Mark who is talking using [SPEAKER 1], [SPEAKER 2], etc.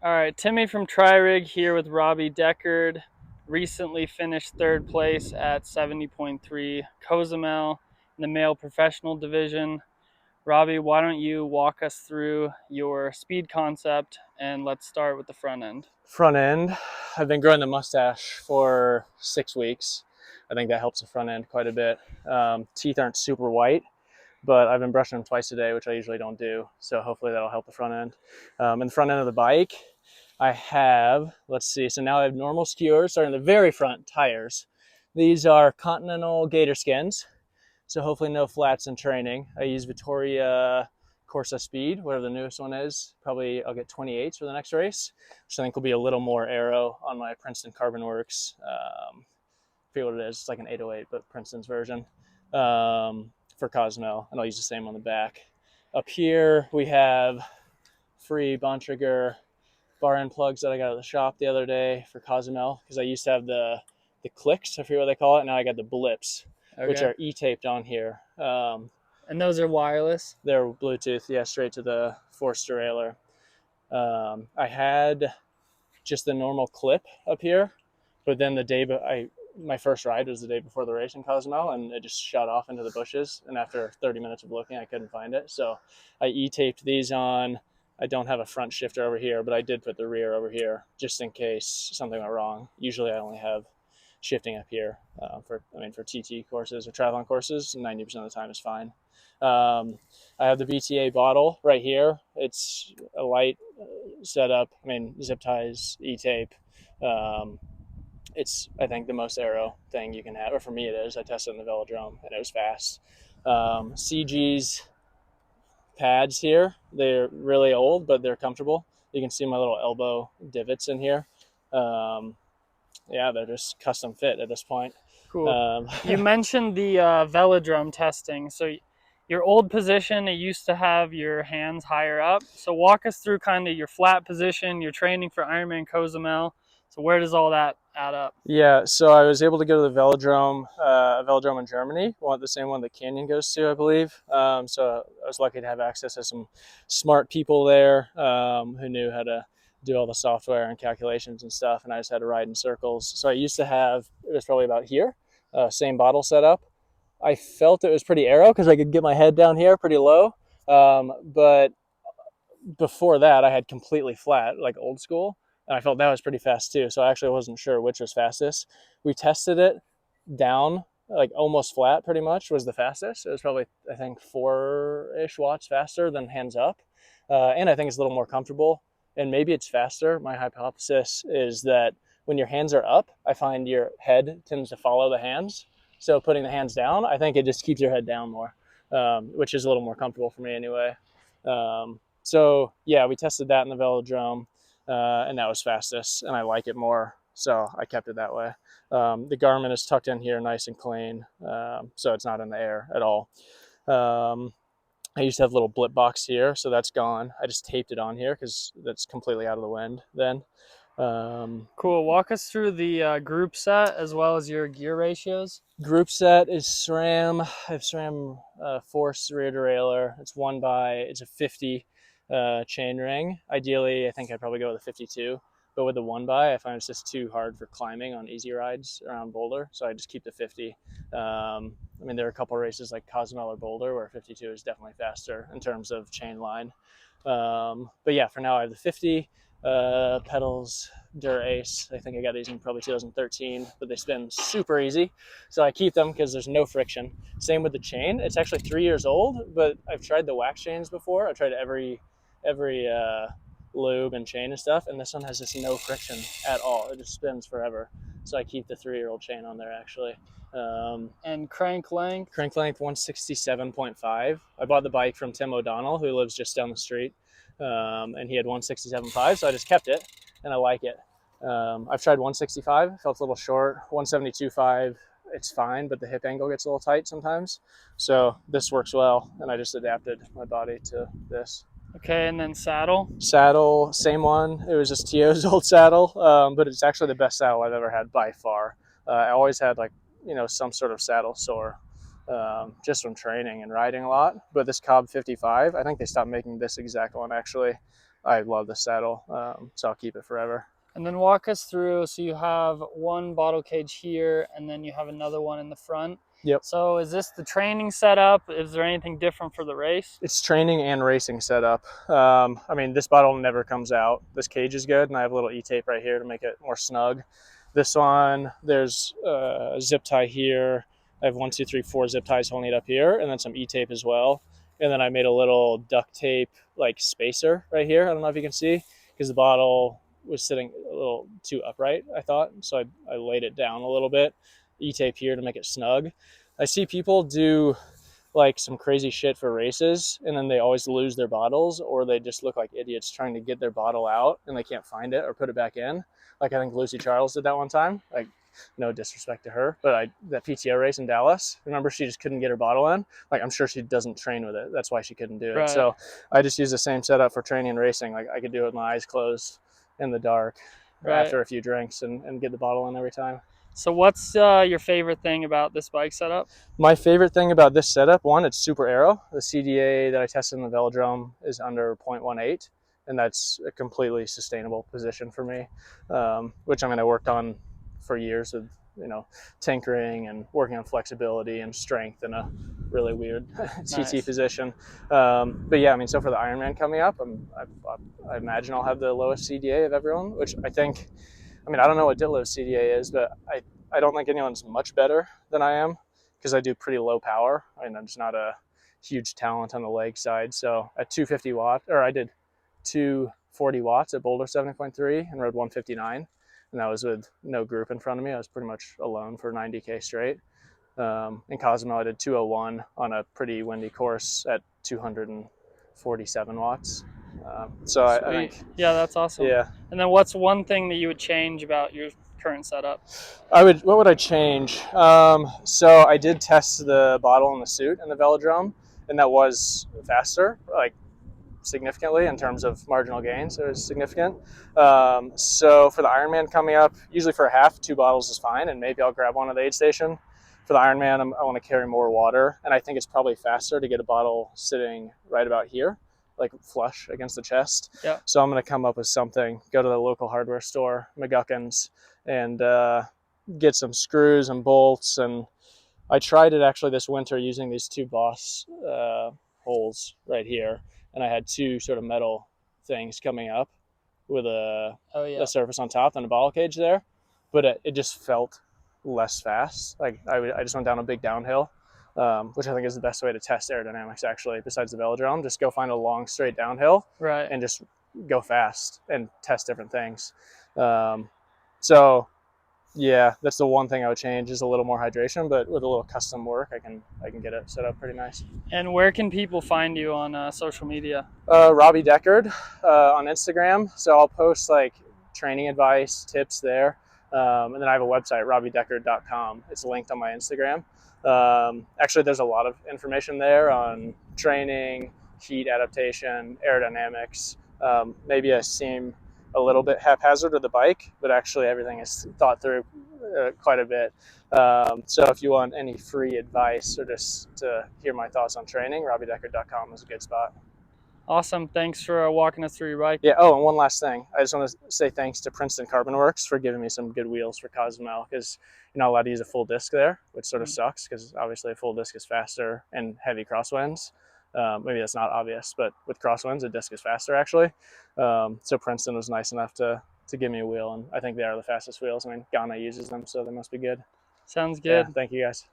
[SPEAKER 1] All right, Timmy from Tri-Rig here with Robbie Deckard. Recently finished third place at 70.3 Cozumel in the male professional division. Robbie, why don't you walk us through your speed concept and let's start with the front end.
[SPEAKER 2] Front end, I've been growing the mustache for 6 weeks. I think that helps the front end quite a bit. Teeth aren't super white, but I've been brushing them twice a day, which I usually don't do. So hopefully that'll help the front end. In the front end of the bike, I have, let's see, so now I have normal skewers starting the very front tires. These are Continental Gator skins. So hopefully no flats in training. I use Vittoria Corsa Speed, whatever the newest one is. Probably I'll get 28s for the next race, which I think will be a little more aero on my Princeton Carbon Works. I forget what it is. It's like an 808, but Princeton's version for Cosmo, and I'll use the same on the back. Up here we have free Bontrager bar end plugs that I got at the shop the other day for Cozumel, because I used to have the clicks, I forget what they call it. Now I got the blips, which
[SPEAKER 1] Okay.
[SPEAKER 2] are e-taped on here.
[SPEAKER 1] And those are wireless?
[SPEAKER 2] They're Bluetooth, yeah, straight to the force derailleur. I had just the normal clip up here, but then my first ride was the day before the race in Cozumel, and it just shot off into the bushes. And after 30 minutes of looking, I couldn't find it. So I e-taped these on. I don't have a front shifter over here, but I did put the rear over here just in case something went wrong. Usually I only have shifting up here for TT courses or triathlon courses. 90% of the time is fine. I have the VTA bottle right here. It's a light setup. Zip ties, e-tape. It's, I think, the most aero thing you can have, or for me it is. I tested in the velodrome and it was fast. CG's pads here, they're really old, but they're comfortable. You can see my little elbow divots in here. Yeah, they're just custom fit at this point.
[SPEAKER 1] Cool. You mentioned the velodrome testing. So your old position, it used to have your hands higher up. So walk us through kind of your flat position, your training for Ironman Cozumel. So where does all that add up?
[SPEAKER 2] Yeah, so I was able to go to the velodrome, a velodrome in Germany, the same one that Canyon goes to, I believe. So I was lucky to have access to some smart people there who knew how to do all the software and calculations and stuff, and I just had to ride in circles. So I used to have, it was probably about here, same bottle setup. I felt it was pretty aero because I could get my head down here pretty low, but before that I had completely flat, like old school, and I felt that was pretty fast too. So I actually wasn't sure which was fastest. We tested it down, like almost flat pretty much was the fastest. It was probably, I think, 4-ish watts faster than hands up. And I think it's a little more comfortable, and maybe it's faster. My hypothesis is that when your hands are up, I find your head tends to follow the hands. So putting the hands down, I think it just keeps your head down more, which is a little more comfortable for me anyway. So yeah, we tested that in the velodrome, and that was fastest, and I like it more, so I kept it that way. The Garmin is tucked in here nice and clean, so it's not in the air at all. I used to have a little blip box here, so that's gone. I just taped it on here because that's completely out of the wind then.
[SPEAKER 1] Cool. Walk us through the group set as well as your gear ratios.
[SPEAKER 2] Group set is SRAM. I have SRAM force rear derailleur. It's a 50 chain ring. Ideally, I think I'd probably go with a 52, but with the 1x, I find it's just too hard for climbing on easy rides around Boulder, so I just keep the 50. There are a couple races like Cozumel or Boulder where 52 is definitely faster in terms of chain line. But yeah, for now I have the 50 pedals. Dura Ace. I think I got these in probably 2013, but they spin super easy, so I keep them because there's no friction. Same with the chain. It's actually 3 years old, but I've tried the wax chains before. I've tried every lube and chain and stuff, and this one has just no friction at all. It just spins forever, so I keep the 3-year-old chain on there actually.
[SPEAKER 1] And crank length?
[SPEAKER 2] Crank length 167.5. I bought the bike from Tim O'Donnell, who lives just down the street, and he had 167.5, so I just kept it, and I like it. I've tried 165, felt a little short. 172.5, it's fine, but the hip angle gets a little tight sometimes. So this works well, and I just adapted my body to this.
[SPEAKER 1] Okay, and then saddle?
[SPEAKER 2] Saddle, same one. It was just Tio's old saddle, but it's actually the best saddle I've ever had by far. I always had some sort of saddle sore just from training and riding a lot. But this Cobb 55, I think they stopped making this exact one actually. I love the saddle, so I'll keep it forever.
[SPEAKER 1] And then walk us through. So you have one bottle cage here, and then you have another one in the front.
[SPEAKER 2] Yep.
[SPEAKER 1] So is this the training setup? Is there anything different for the race?
[SPEAKER 2] It's training and racing setup. I mean, this bottle never comes out. This cage is good, and I have a little E-tape right here to make it more snug. This one, there's a zip tie here. I have 1, 2, 3, 4 zip ties holding it up here, and then some E-tape as well. And then I made a little duct tape like spacer right here. I don't know if you can see, because the bottle was sitting a little too upright, I thought. So I laid it down a little bit. E-tape here to make it snug. I see people do like some crazy shit for races, and then they always lose their bottles, or they just look like idiots trying to get their bottle out and they can't find it or put it back in. Like I think Lucy Charles did that one time. Like, no disrespect to her, but that PTO race in Dallas, remember, she just couldn't get her bottle in. Like, I'm sure she doesn't train with it. That's why she couldn't do it.
[SPEAKER 1] Right.
[SPEAKER 2] So I just use the same setup for training and racing. Like, I could do it with my eyes closed in the dark after a few drinks and get the bottle in every time.
[SPEAKER 1] So what's your favorite thing about this bike setup?
[SPEAKER 2] My favorite thing about this setup, one, it's super aero. The CDA that I tested in the velodrome is under 0.18, and that's a completely sustainable position for me, which I worked on for years with, tinkering and working on flexibility and strength in a really weird TT position. But yeah, so for the Ironman coming up, I imagine I'll have the lowest CDA of everyone, which I think, I don't know what Ditlo's CDA is, but I don't think anyone's much better than I am, because I do pretty low power. I'm just not a huge talent on the leg side. So at 250 watt, or I did 240 watts at Boulder 70.3 and rode 159. And that was with no group in front of me. I was pretty much alone for 90K straight. In Cozumel, I did 201 on a pretty windy course at 247 watts. So I think,
[SPEAKER 1] yeah, that's awesome.
[SPEAKER 2] Yeah.
[SPEAKER 1] And then what's one thing that you would change about your current setup?
[SPEAKER 2] What would I change? So I did test the bottle and the suit in the velodrome, and that was faster, like significantly in terms of marginal gains. It was significant. So for the Ironman coming up, usually for a half, 2 bottles is fine, and maybe I'll grab one at the aid station. For the Ironman, I want to carry more water, and I think it's probably faster to get a bottle sitting right about here, like flush against the chest.
[SPEAKER 1] Yeah.
[SPEAKER 2] So I'm going to come up with something, go to the local hardware store, McGuckins, and get some screws and bolts. And I tried it actually this winter using these 2 Boss holes right here, and I had 2 sort of metal things coming up with a surface on top and a bottle cage there, but it just felt less fast. Like I just went down a big downhill, which I think is the best way to test aerodynamics actually, besides the velodrome. Just go find a long straight downhill,
[SPEAKER 1] right,
[SPEAKER 2] and just go fast and test different things. So yeah, that's the one thing I would change, is a little more hydration, but with a little custom work, I can get it set up pretty nice.
[SPEAKER 1] And where can people find you on social media?
[SPEAKER 2] Robbie Deckard on Instagram. So I'll post like training advice, tips there. And then I have a website, robbiedeckard.com. It's linked on my Instagram. Actually, there's a lot of information there on training, heat adaptation, aerodynamics. Maybe I seem a little bit haphazard with the bike, but actually everything is thought through quite a bit. So if you want any free advice or just to hear my thoughts on training, robbiedeckard.com is a good spot.
[SPEAKER 1] Awesome. Thanks for walking us through your bike.
[SPEAKER 2] Yeah. Oh, and one last thing. I just want to say thanks to Princeton Carbon Works for giving me some good wheels for Cozumel, because you're not allowed to use a full disc there, which sort of sucks, because obviously a full disc is faster and heavy crosswinds. Maybe that's not obvious, but with crosswinds, a disc is faster actually. So Princeton was nice enough to give me a wheel, and I think they are the fastest wheels. Ghana uses them, so they must be good.
[SPEAKER 1] Sounds good.
[SPEAKER 2] Yeah, thank you guys.